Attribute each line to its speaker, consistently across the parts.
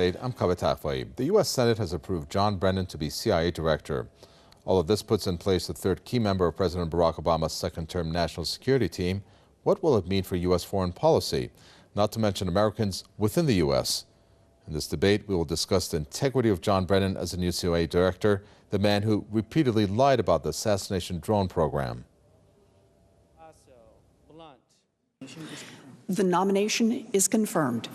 Speaker 1: Debate. I'm Kaveh Tafai. The U.S. Senate has approved John Brennan to be CIA director. All of this puts in place the third key member of President Barack Obama's second-term national security team. What will it mean for U.S. foreign policy, not to mention Americans within the U.S.? In this debate, we will discuss the integrity of John Brennan as the new CIA director, the man who repeatedly lied about the assassination drone program.
Speaker 2: The nomination is confirmed.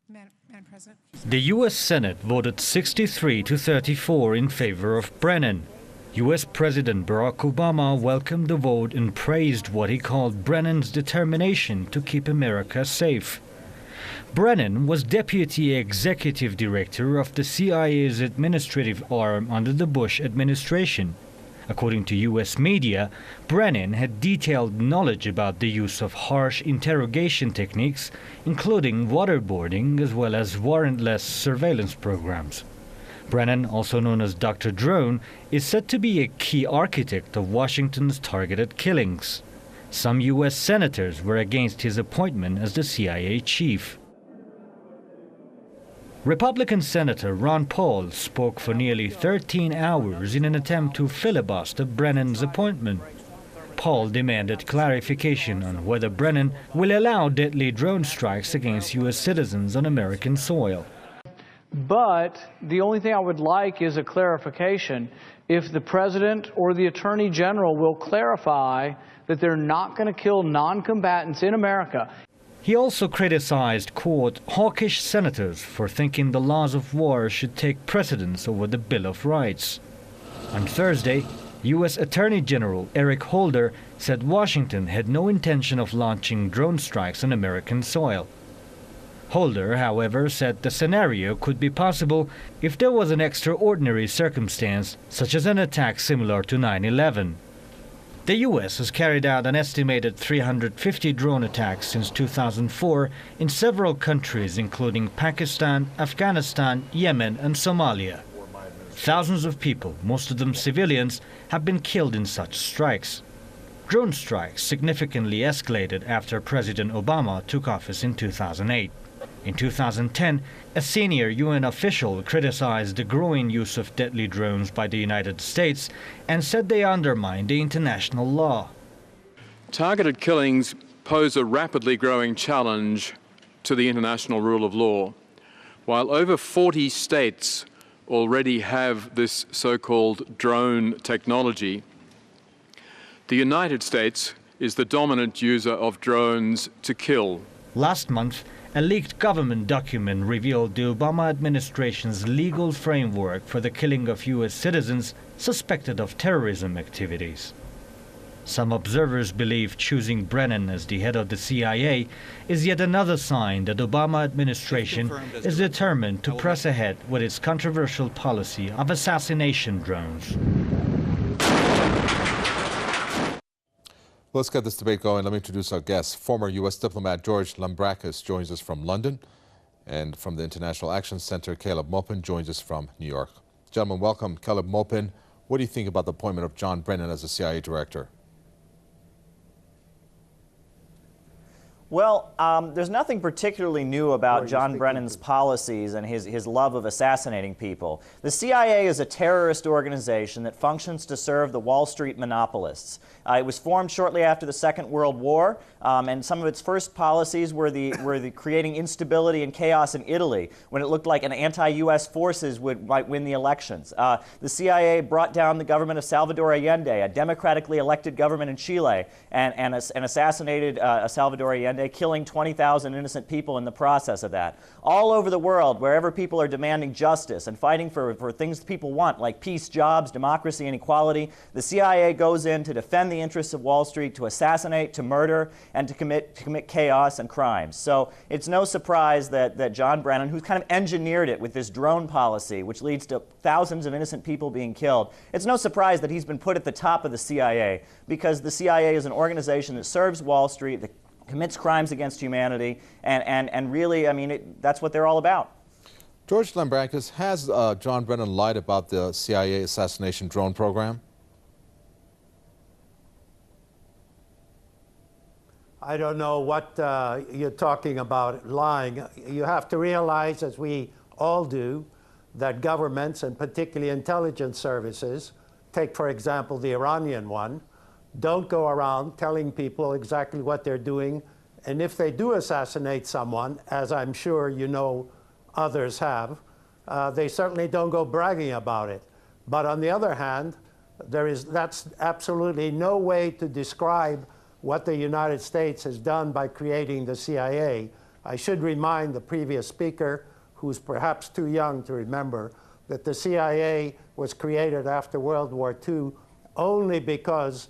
Speaker 3: Madam President.
Speaker 4: The U.S. Senate voted 63 to 34 in favor of Brennan. U.S. President Barack Obama welcomed the vote and praised what he called Brennan's determination to keep America safe. Brennan was Deputy Executive Director of the CIA's administrative arm under the Bush administration. According to U.S. media, Brennan had detailed knowledge about the use of harsh interrogation techniques, including waterboarding as well as warrantless surveillance programs. Brennan, also known as Dr. Drone, is said to be a key architect of Washington's targeted killings. Some U.S. senators were against his appointment as the CIA chief. Republican Senator Ron Paul spoke for nearly 13 hours in an attempt to filibuster Brennan's appointment. Paul demanded clarification on whether Brennan will allow deadly drone strikes against U.S. citizens on American soil.
Speaker 5: But the only thing I would like is a clarification. If the President or the Attorney General will clarify that they're not going to kill non-combatants in America.
Speaker 4: He also criticized, quote, hawkish senators for thinking the laws of war should take precedence over the Bill of Rights. On Thursday, U.S. Attorney General Eric Holder said Washington had no intention of launching drone strikes on American soil. Holder, however, said the scenario could be possible if there was an extraordinary circumstance, such as an attack similar to 9/11. The U.S. has carried out an estimated 350 drone attacks since 2004 in several countries, including Pakistan, Afghanistan, Yemen, and Somalia. Thousands of people, most of them civilians, have been killed in such strikes. Drone strikes significantly escalated after President Obama took office in 2008. In 2010, a senior UN official criticized the growing use of deadly drones by the United States and said they undermine the international law.
Speaker 6: Targeted killings pose a rapidly growing challenge to the international rule of law. While over 40 states already have this so-called drone technology, the United States is the dominant user of drones to kill.
Speaker 4: Last month, a leaked government document revealed the Obama administration's legal framework for the killing of U.S. citizens suspected of terrorism activities. Some observers believe choosing Brennan as the head of the CIA is yet another sign that the Obama administration is determined to press ahead with its controversial policy of assassination drones.
Speaker 1: Let's get this debate going. Let me introduce our guest. Former U.S. diplomat George Lambrakis joins us from London, and from the International Action Center, Caleb Maupin joins us from New York. Gentlemen, welcome. Caleb Maupin, what do you think about the appointment of John Brennan as the CIA director?
Speaker 7: Well, there's nothing particularly new about John Brennan's policies and his love of assassinating people. The CIA is a terrorist organization that functions to serve the Wall Street monopolists. It was formed shortly after the Second World War, and some of its first policies were the creating instability and chaos in Italy, when it looked like an anti-U.S. forces might win the elections. The CIA brought down the government of Salvador Allende, a democratically elected government in Chile, and assassinated Salvador Allende, killing 20,000 innocent people in the process of that. All over the world, wherever people are demanding justice and fighting for things people want, like peace, jobs, democracy, and equality, the CIA goes in to defend the interests of Wall Street, to assassinate, to murder, and to commit chaos and crimes. So it's no surprise that John Brennan, who's kind of engineered it with this drone policy, which leads to thousands of innocent people being killed, it's no surprise that he's been put at the top of the CIA, because the CIA is an organization that serves Wall Street, that commits crimes against humanity, and really, I mean, that's what they're all about.
Speaker 1: George Lambrakis, has John Brennan lied about the CIA assassination drone program?
Speaker 8: I don't know what you're talking about lying. You have to realize, as we all do, that governments, and particularly intelligence services, take for example the Iranian one, don't go around telling people exactly what they're doing. And if they do assassinate someone, as I'm sure you know others have, they certainly don't go bragging about it. But on the other hand, that's absolutely no way to describe what the United States has done by creating the CIA. I should remind the previous speaker, who's perhaps too young to remember, that the CIA was created after World War II only because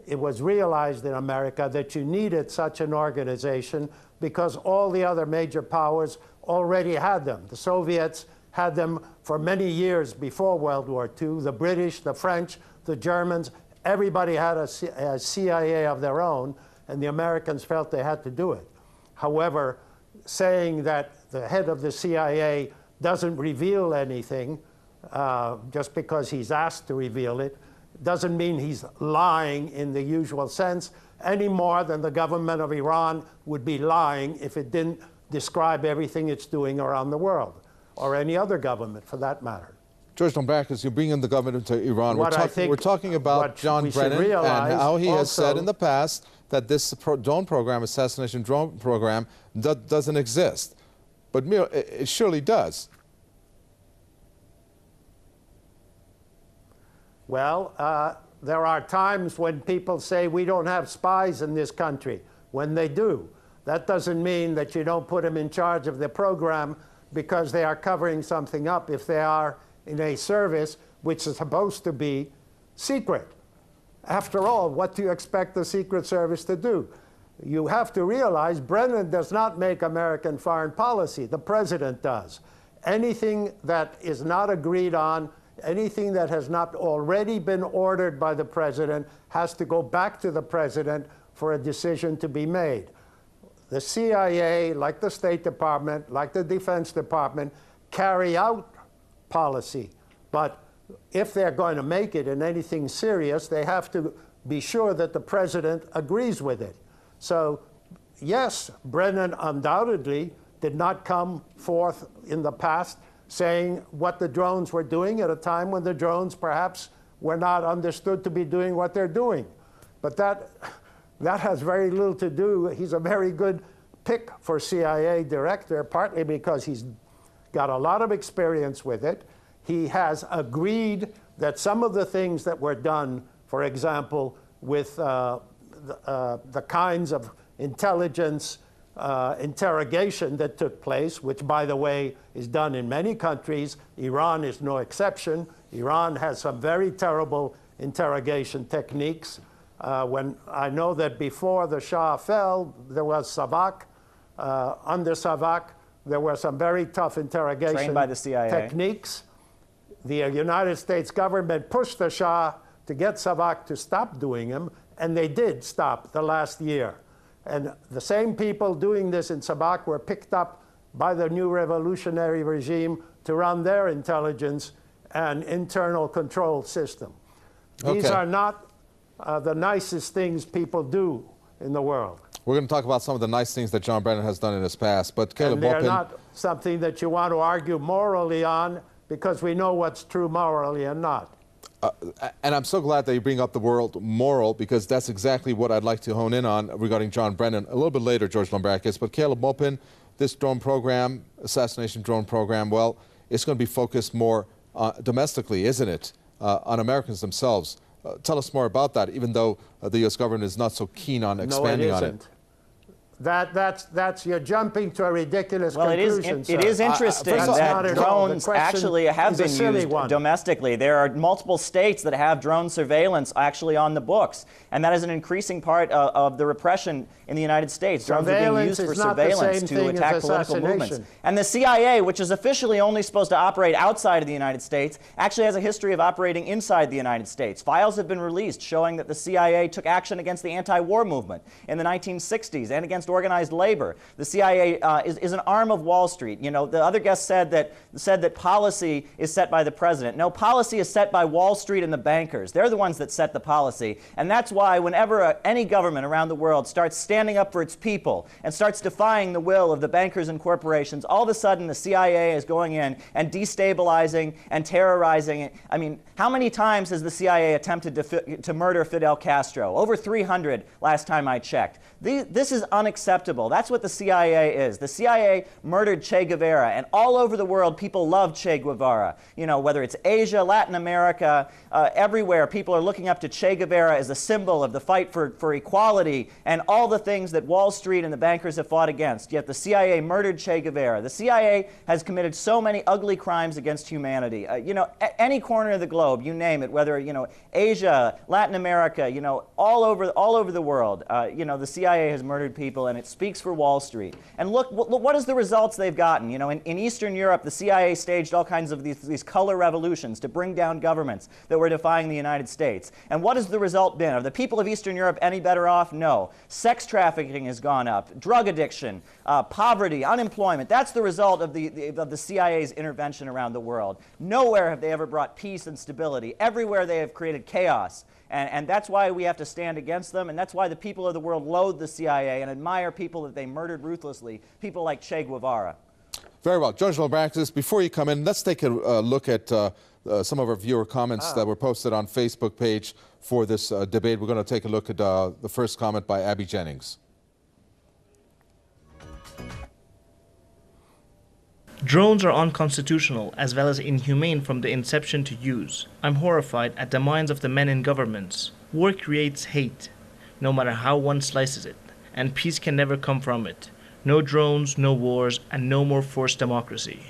Speaker 8: it was realized in America that you needed such an organization because all the other major powers already had them. The Soviets had them for many years before World War II. The British, the French, the Germans, everybody had a CIA of their own, and the Americans felt they had to do it. However, saying that the head of the CIA doesn't reveal anything just because he's asked to reveal it doesn't mean he's lying in the usual sense any more than the government of Iran would be lying if it didn't describe everything it's doing around the world, or any other government for that matter.
Speaker 1: George Lombardi, as you bring in the government into Iran, we're talking about John Brennan and how he has said in the past that this drone program, assassination drone program, doesn't exist. But it surely does.
Speaker 8: Well, there are times when people say we don't have spies in this country, when they do. That doesn't mean that you don't put them in charge of the program because they are covering something up if they are in a service which is supposed to be secret. After all, what do you expect the Secret Service to do? You have to realize Brennan does not make American foreign policy. The president does. Anything that is not agreed on, anything that has not already been ordered by the president has to go back to the president for a decision to be made. The CIA, like the State Department, like the Defense Department, carry out policy. But if they're going to make it in anything serious, they have to be sure that the president agrees with it. So, yes, Brennan undoubtedly did not come forth in the past saying what the drones were doing at a time when the drones perhaps were not understood to be doing what they're doing. But that has very little to do. He's a very good pick for CIA director, partly because he's got a lot of experience with it. He has agreed that some of the things that were done, for example, with the kinds of intelligence interrogation that took place, which, by the way, is done in many countries. Iran is no exception. Iran has some very terrible interrogation techniques. When I know that before the Shah fell, there was Savak. Under Savak, there were some very tough interrogation
Speaker 7: trained by the CIA
Speaker 8: techniques. The United States government pushed the Shah to get Savak to stop doing them, and they did stop the last year. And the same people doing this in Savak were picked up by the new revolutionary regime to run their intelligence and internal control system. These are not the nicest things people do in the world.
Speaker 1: We're going to talk about some of the nice things that John Brennan has done in his past, but Caleb
Speaker 8: Maupin, they're
Speaker 1: Maupin,
Speaker 8: not something that you want to argue morally on, because we know what's true morally and not.
Speaker 1: and I'm so glad that you bring up the word moral, because that's exactly what I'd like to hone in on regarding John Brennan a little bit later, George Lombardi. But Caleb Maupin, this drone program, assassination drone program, well, it's going to be focused more domestically, isn't it, on Americans themselves. Tell us more about that, even though the U.S. government is not so keen on expanding on it.
Speaker 8: You're jumping to a ridiculous conclusion.
Speaker 7: It is interesting that drones actually have been used domestically. There are multiple states that have drone surveillance actually on the books, and that is an increasing part of the repression in the United States. Drones are being used for surveillance to attack political movements. And the CIA, which is officially only supposed to operate outside of the United States, actually has a history of operating inside the United States. Files have been released showing that the CIA took action against the anti-war movement in the 1960s and against against organized labor. The CIA is an arm of Wall Street. You know, the other guest said that policy is set by the president. No, policy is set by Wall Street and the bankers. They're the ones that set the policy. And that's why whenever any government around the world starts standing up for its people and starts defying the will of the bankers and corporations, all of a sudden the CIA is going in and destabilizing and terrorizing. I mean, how many times has the CIA attempted to murder Fidel Castro? Over 300 last time I checked. This is unacceptable. That's what the CIA is. The CIA murdered Che Guevara, and all over the world people love Che Guevara. You know, whether it's Asia, Latin America, everywhere people are looking up to Che Guevara as a symbol of the fight for equality and all the things that Wall Street and the bankers have fought against. Yet the CIA murdered Che Guevara. The CIA has committed so many ugly crimes against humanity. You know, any corner of the globe, you name it, whether, you know, Asia, Latin America, you know, all over the world, you know, the CIA has murdered people, and it speaks for Wall Street. And look what is the results they've gotten. You know, in Eastern Europe, the CIA staged all kinds of these color revolutions to bring down governments that were defying the United States. And what has the result been? Are the people of Eastern Europe any better off? No. Sex trafficking has gone up, drug addiction, poverty, unemployment. That's the result of the CIA's intervention around the world. Nowhere have they ever brought peace and stability. Everywhere they have created chaos. And that's why we have to stand against them, and that's why the people of the world loathe the CIA and admire people that they murdered ruthlessly, people like Che Guevara.
Speaker 1: Very well. Judge Lambrakis, before you come in, let's take a look at some of our viewer comments that were posted on Facebook page for this debate. We're going to take a look at the first comment by Abby Jennings.
Speaker 9: Drones are unconstitutional as well as inhumane from the inception to use. I'm horrified at the minds of the men in governments. War creates hate, no matter how one slices it, and peace can never come from it. No drones, no wars, and no more forced democracy.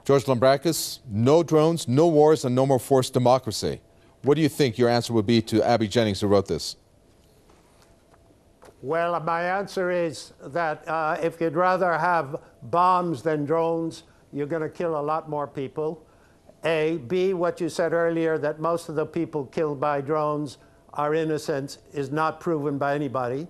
Speaker 1: George Lambrakis, no drones, no wars, and no more forced democracy. What do you think your answer would be to Abby Jennings, who wrote this?
Speaker 8: Well, my answer is that if you'd rather have bombs than drones, you're going to kill a lot more people. A. B, what you said earlier, that most of the people killed by drones are innocent, is not proven by anybody.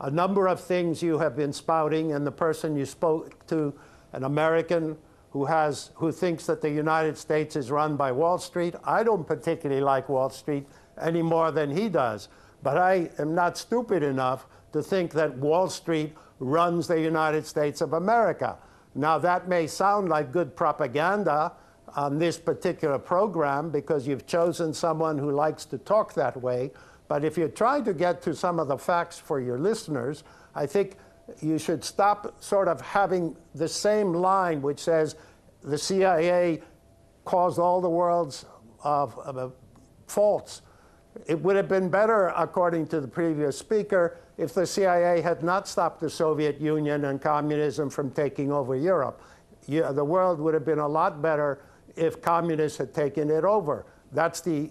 Speaker 8: A number of things you have been spouting, and the person you spoke to, an American who thinks that the United States is run by Wall Street. I don't particularly like Wall Street any more than he does, but I am not stupid enough to think that Wall Street runs the United States of America. Now, that may sound like good propaganda on this particular program because you've chosen someone who likes to talk that way, but if you try to get to some of the facts for your listeners, I think you should stop sort of having the same line which says the CIA caused all the world's faults. It would have been better, according to the previous speaker, if the CIA had not stopped the Soviet Union and communism from taking over Europe. The world would have been a lot better if communists had taken it over. That's the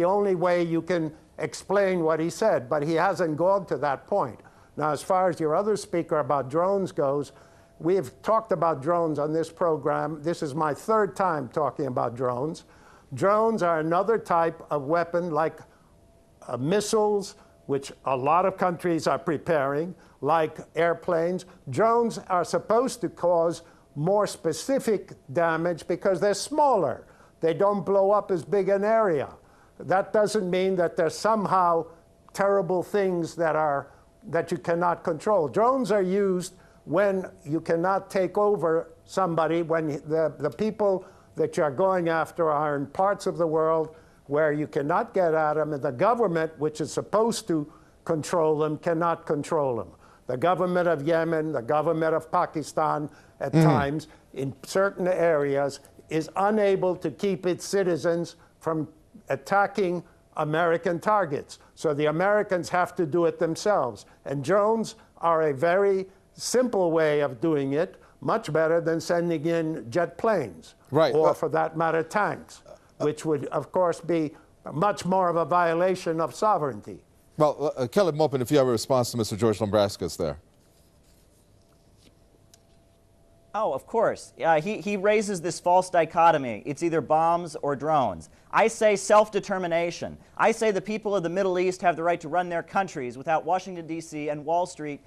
Speaker 8: only way you can explain what he said, but he hasn't gone to that point. Now, as far as your other speaker about drones goes, we've talked about drones on this program. This is my third time talking about drones. Drones are another type of weapon like missiles, which a lot of countries are preparing, like airplanes. Drones are supposed to cause more specific damage because they're smaller. They don't blow up as big an area. That doesn't mean that there's somehow terrible things that you cannot control. Drones are used when you cannot take over somebody, when the people that you're going after are in parts of the world where you cannot get at them, and the government, which is supposed to control them, cannot control them. The government of Yemen, the government of Pakistan, at times, in certain areas, is unable to keep its citizens from attacking American targets. So the Americans have to do it themselves. And drones are a very simple way of doing it, much better than sending in jet planes,
Speaker 1: right,
Speaker 8: or for that matter, tanks, which would, of course, be much more of a violation of sovereignty.
Speaker 1: Well, Caleb Maupin, if you have a response to Mr. George Lambrakis there.
Speaker 7: Oh, of course. He raises this false dichotomy. It's either bombs or drones. I say self-determination. I say the people of the Middle East have the right to run their countries without Washington, D.C. and Wall Street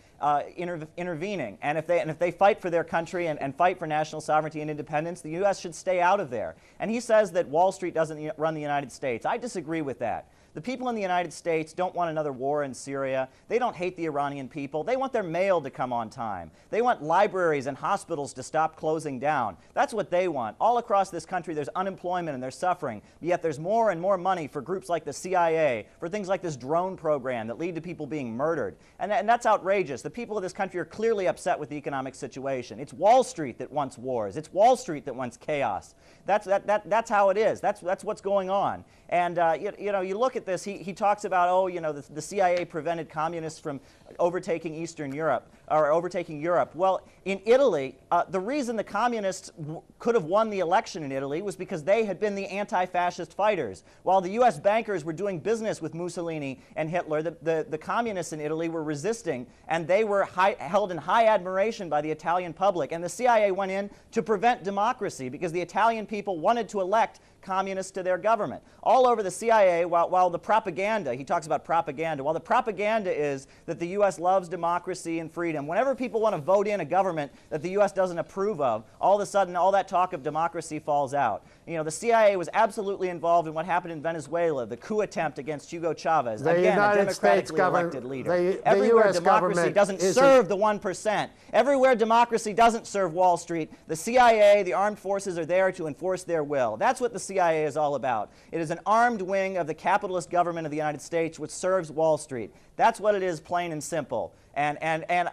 Speaker 7: intervening. And if they fight for their country and fight for national sovereignty and independence, the U.S. should stay out of there. And he says that Wall Street doesn't run the United States. I disagree with that. The people in the United States don't want another war in Syria. They don't hate the Iranian people. They want their mail to come on time. They want libraries and hospitals to stop closing down. That's what they want. All across this country, there's unemployment and there's suffering. Yet there's more and more money for groups like the CIA, for things like this drone program that lead to people being murdered. And that's outrageous. The people of this country are clearly upset with the economic situation. It's Wall Street that wants wars. It's Wall Street that wants chaos. That's how it is. That's what's going on. And you look at this. He talks about, oh, the CIA prevented communists from overtaking Eastern Europe or overtaking Europe. Well, in Italy, the reason the communists could have won the election in Italy was because they had been the anti-fascist fighters. While the U.S. bankers were doing business with Mussolini and Hitler, the communists in Italy were resisting, and they were held in high admiration by the Italian public. And the CIA went in to prevent democracy because the Italian people wanted to elect communists to their government. All over the CIA, while the propaganda, he talks about propaganda, while the propaganda is that the U.S. loves democracy and freedom, whenever people want to vote in a government that the U.S. doesn't approve of, all of a sudden all that talk of democracy falls out. The CIA was absolutely involved in what happened in Venezuela, the coup attempt against Hugo Chavez, again, a democratically elected leader. Everywhere democracy doesn't serve the 1%. Everywhere democracy doesn't serve Wall Street, the CIA, the armed forces are there to enforce their will. That's what the CIA is all about. It is an armed wing of the capitalist government of the United States which serves Wall Street. That's what it is, plain and simple. And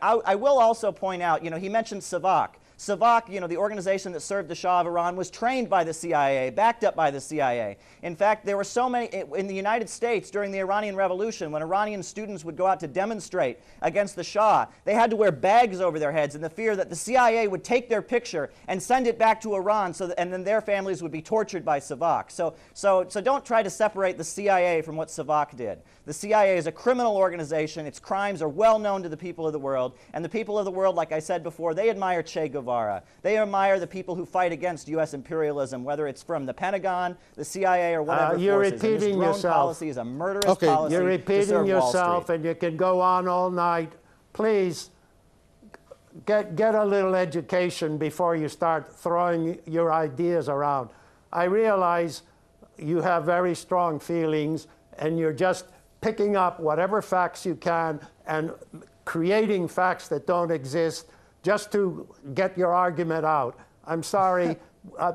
Speaker 7: I will also point out, he mentioned SAVAK. SAVAK, the organization that served the Shah of Iran, was trained by the CIA, backed up by the CIA. In fact, there were so many in the United States during the Iranian Revolution, when Iranian students would go out to demonstrate against the Shah, they had to wear bags over their heads in the fear that the CIA would take their picture and send it back to Iran, and then their families would be tortured by SAVAK. So don't try to separate the CIA from what SAVAK did. The CIA is a criminal organization. Its crimes are well known to the people of the world, and the people of the world, like I said before, they admire Che Guevara. They admire the people who fight against U.S. imperialism, whether it's from the Pentagon, the CIA, or whatever
Speaker 8: you're
Speaker 7: forces.
Speaker 8: repeating
Speaker 7: and this drone
Speaker 8: yourself.
Speaker 7: Policy is a murderous policy.
Speaker 8: You're repeating yourself,
Speaker 7: and
Speaker 8: you can go on all night. Please get a little education before you start throwing your ideas around. I realize you have very strong feelings, and you're just picking up whatever facts you can and creating facts that don't exist just to get your argument out. I'm sorry,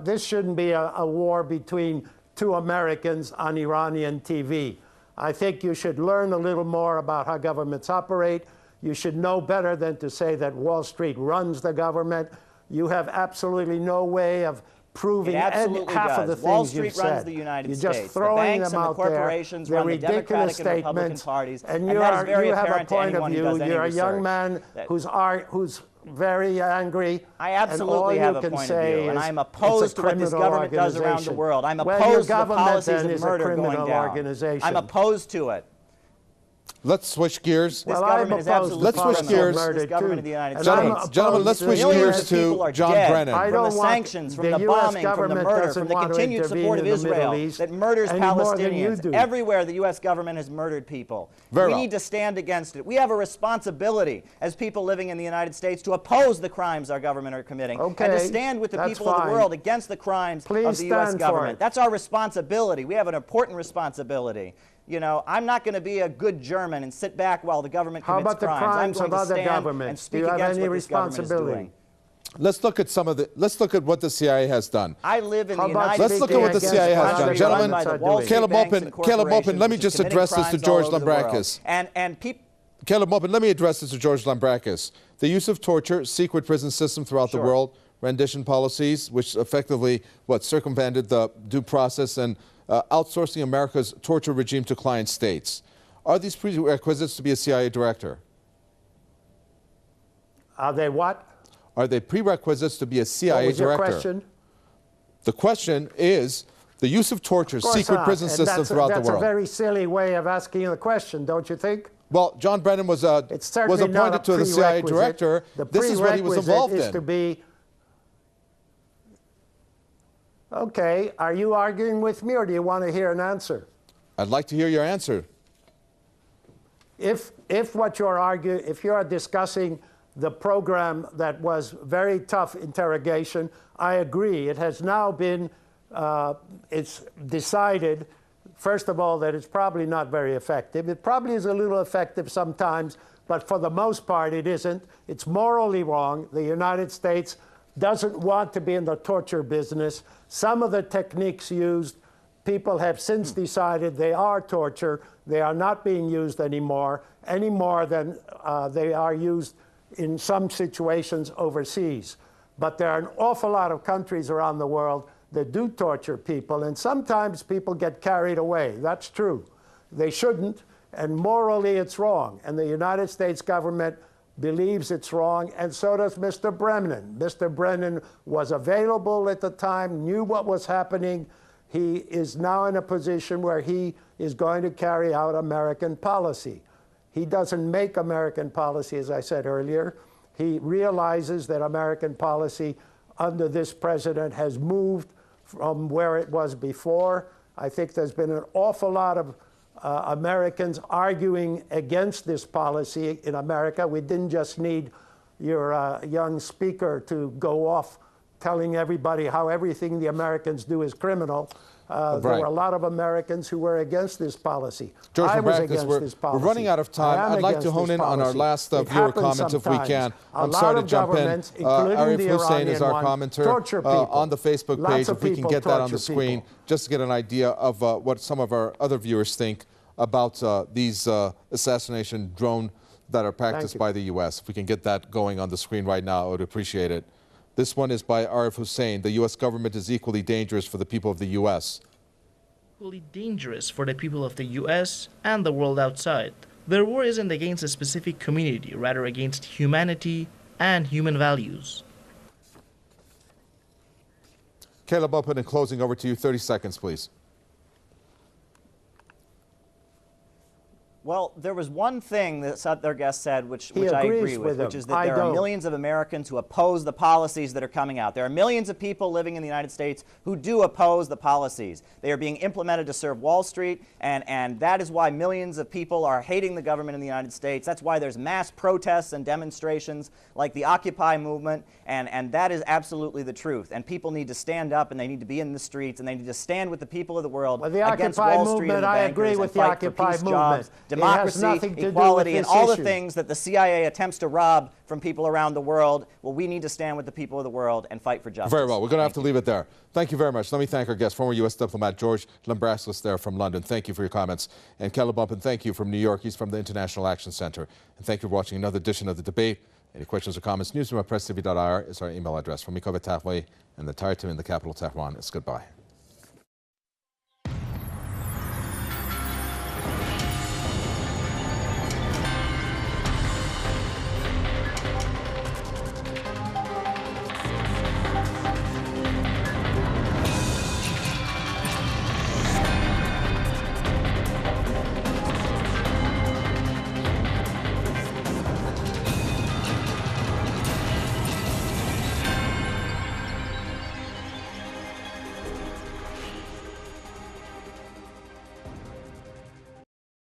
Speaker 8: this shouldn't be a war between two Americans on Iranian TV. I think you should learn a little more about how governments operate. You should know better than to say that Wall Street runs the government. You have absolutely no way of proving half of the things
Speaker 7: Wall Street
Speaker 8: you've
Speaker 7: runs
Speaker 8: said.
Speaker 7: the United
Speaker 8: You're
Speaker 7: States.
Speaker 8: just throwing
Speaker 7: the banks
Speaker 8: them
Speaker 7: and
Speaker 8: out
Speaker 7: the corporations
Speaker 8: there.
Speaker 7: run the Democratic and Republican
Speaker 8: Statements,
Speaker 7: parties,
Speaker 8: and
Speaker 7: that is very
Speaker 8: you have a
Speaker 7: apparent to
Speaker 8: point of
Speaker 7: anyone who does
Speaker 8: view.
Speaker 7: any
Speaker 8: You're a young
Speaker 7: research.
Speaker 8: man who's very angry.
Speaker 7: I absolutely have a point of view, and I'm opposed to what this government does around the world. I'm opposed to the policies of murder going down. I'm opposed to it.
Speaker 1: Let's switch gears.
Speaker 7: This government is absolutely
Speaker 1: Let's switch gears.
Speaker 7: This government of the United States.
Speaker 1: Gentlemen, let's switch gears to John Brennan.
Speaker 7: From the sanctions, from the bombing, from the murder, from the continued support of Israel that murders Palestinians. Everywhere the U.S. government has murdered people. We need to stand against it. We have a responsibility as people living in the United States to oppose the crimes our government are committing and to stand with the people of the world against the crimes of the U.S. government. That's our responsibility. We have an important responsibility. I'm not going to be a good German and sit back while the government commits crimes.
Speaker 8: How about the crimes of other
Speaker 7: governments? And speak against what this government is doing.
Speaker 1: Let's look at what the CIA has done.
Speaker 7: I live in the United States.
Speaker 1: Let's look at what the CIA has done. Gentlemen, Caleb Maupin, let me just address this to George Lambrakis. Caleb Maupin, let me address this to George Lambrakis. The use of torture, secret prison system throughout the world, rendition policies, which effectively, circumvented the due process and outsourcing America's torture regime to client states. Are these prerequisites to be a CIA director?
Speaker 8: Are they what?
Speaker 1: Are they prerequisites to be a CIA director?
Speaker 8: What was your question?
Speaker 1: The question is the use of torture, secret prison system throughout the world.
Speaker 8: That's a very silly way of asking the question, don't you think?
Speaker 1: Well, John Brennan was appointed to the CIA director. This is what he was involved in.
Speaker 8: To be Okay, are you arguing with me, or do you want to hear an answer?
Speaker 1: I'd like to hear your answer.
Speaker 8: If what you're arguing, if you're discussing the program that was very tough interrogation, I agree. It has now been, it's decided, first of all, that it's probably not very effective. It probably is a little effective sometimes, but for the most part it isn't. It's morally wrong. The United States doesn't want to be in the torture business. Some of the techniques used, people have since decided they are torture. They are not being used any more than they are used in some situations overseas. But there are an awful lot of countries around the world that do torture people, and sometimes people get carried away. That's true. They shouldn't, and morally it's wrong. And the United States government believes it's wrong, and so does Mr. Brennan. Mr. Brennan was available at the time, knew what was happening. He is now in a position where he is going to carry out American policy. He doesn't make American policy, as I said earlier. He realizes that American policy under this president has moved from where it was before. I think there's been an awful lot of Americans arguing against this policy in America. We didn't just need your young speaker to go off telling everybody how everything the Americans do is criminal. There were a lot of Americans who were against this policy.
Speaker 1: George,
Speaker 8: I was against this policy.
Speaker 1: We're running out of time. I'd like to hone in on our last viewer comment if we can. I'm sorry to jump in. Arif Hussein is our commenter on the Facebook page. If we can get that on the screen, just to get an idea of what some of our other viewers think about these assassination drones that are practiced by the U.S. If we can get that going on the screen right now, I would appreciate it. This one is by Arif Hussein. The U.S. government is equally dangerous for the people of the U.S.
Speaker 9: Equally dangerous for the people of the U.S. and the world outside. Their war isn't against a specific community, rather against humanity and human values.
Speaker 1: Caleb Maupin, in closing, over to you. 30 seconds, please.
Speaker 7: Well, there was one thing that their guest said, which I agree with, which is that there are millions of Americans who oppose the policies that are coming out. There are millions of people living in the United States who do oppose the policies. They are being implemented to serve Wall Street, and that is why millions of people are hating the government in the United States. That's why there's mass protests and demonstrations like the Occupy movement, and that is absolutely the truth. And people need to stand up, and they need to be in the streets, and they need to stand with the people of the world against Wall Street and the bankers and fight for peace, jobs, democracy, equality, and all the things that the CIA attempts to rob from people around the world. Well, we need to stand with the people of the world and fight for justice.
Speaker 1: Very well. We're going to have to leave it there. Thank you very much. Let me thank our guest, former U.S. diplomat George Lambraslis there from London. Thank you for your comments. And Caleb Maupin, thank you from New York. He's from the International Action Center. And thank you for watching another edition of The Debate. Any questions or comments, newsroom@presstv.ir is our email address. From me, Kovet Tahway, and the entire team in the capital, Tehran, it's goodbye.